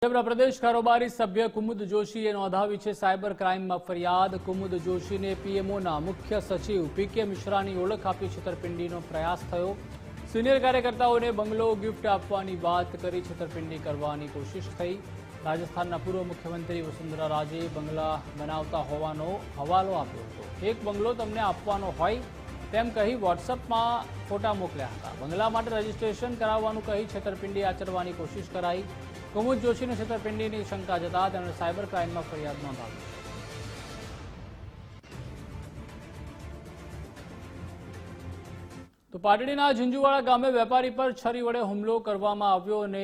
ભાજપના પ્રદેશ કારોબારી સભ્ય કુમુદ જોશીએ નોંધાવી છે સાયબર ક્રાઇમમાં ફરિયાદ। કુમુદ જોશીને પીએમઓના મુખ્ય સચિવ પીકે મિશ્રાની ઓળખ આપી છેતરપિંડીનો પ્રયાસ થયો। સિનિયર કાર્યકર્તાઓને બંગલો ગિફ્ટ આપવાની વાત કરી છેતરપિંડી કરવાની કોશિશ થઈ। રાજસ્થાનના પૂર્વ મુખ્યમંત્રી વસુંધરા રાજે બંગલા બનાવતા હોવાનો હવાલો આપ્યો હતો। એક બંગલો તમને આપવાનો હોય તેમ કહી વોટ્સએપમાં ફોટા મોકલ્યા હતા। બંગલા માટે રજીસ્ટ્રેશન કરાવવાનું કહી છેતરપિંડી આચરવાની કોશિશ કરાઈ। કુમુદ જોશીને છેતરપિંડીની શંકા જતા તેમણે સાયબર ક્રાઇમમાં ફરિયાદ નોંધાવી। તો પાટડીના ઝીંઝુવાડા ગામે વેપારી પર છરી વડે હુમલો કરવામાં આવ્યો અને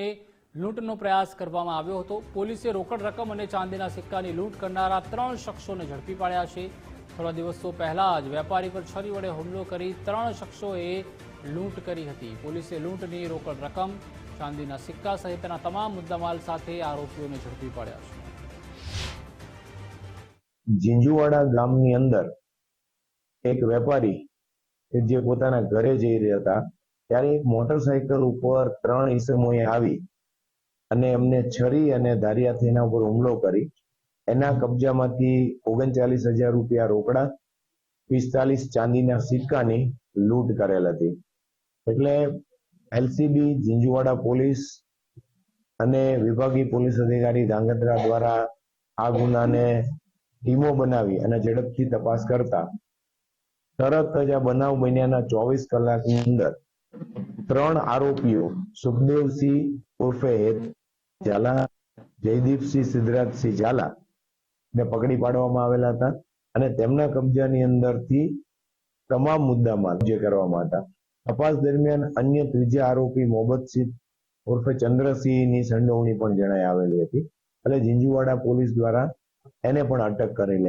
લૂંટનો પ્રયાસ કરવામાં આવ્યો હતો। પોલીસે રોકડ રકમ અને ચાંદીના સિક્કાની લૂંટ કરનારા 3 શખ્સોને ઝડપી પાડ્યા છે। થોડા દિવસો પહેલા જ વેપારી પર છરી વડે હુમલો કરી 3 શખ્સોએ લૂંટ કરી હતી। પોલીસે લૂંટની રોકડ રકમ, ચાંદીના સિક્કા સહિતના તમામ મુદ્દામાલ સાથે આરોપીઓને ઝડપી પાડ્યા છે। ઝીંઝુવાડા ગામની અંદર એક વેપારી જે પોતાના ઘરે જઈ રહ્યા હતા ત્યારે એક મોટરસાયકલ ઉપર 3 ઈસમોએ આવી અને એમને છરી અને ધારિયાથી એના ઉપર હુમલો કરી એના કબજામાંથી 39,000 રૂપિયા રોકડા, 45 ચાંદીના સિક્કાની લૂંટ કરેલ હતી। એટલે એલસીબી ઝીંઝુવાડા પોલીસ અને વિભાગીય પોલીસ અધિકારી ધાંગધ્રા દ્વારા આ ગુનાને ટીમો બનાવી અને ઝડપથી તપાસ કરતા તરત જ આ બનાવ બન્યાના 24 કલાકની અંદર 3 આરોપીઓ સુખદેવસિંહ ઉર્ફે ઝાલા, જયદીપસિંહ સિદ્ધરાજસિંહ ઝાલા ને પકડી પાડવામાં આવેલા હતા અને તેમના કબજાની અંદરથી તમામ મુદ્દામાલ કબજે કરવામાં હતા। તપાસ દરમિયાન અન્ય ત્રીજા આરોપી મોહમ્મદસિંહ ઉર્ફે ચંદ્રસિંહની સંડોવણી પણ જણાઈ આવેલી હતી। એટલે ઝીંઝુવાડા પોલીસ દ્વારા એને પણ અટક કરી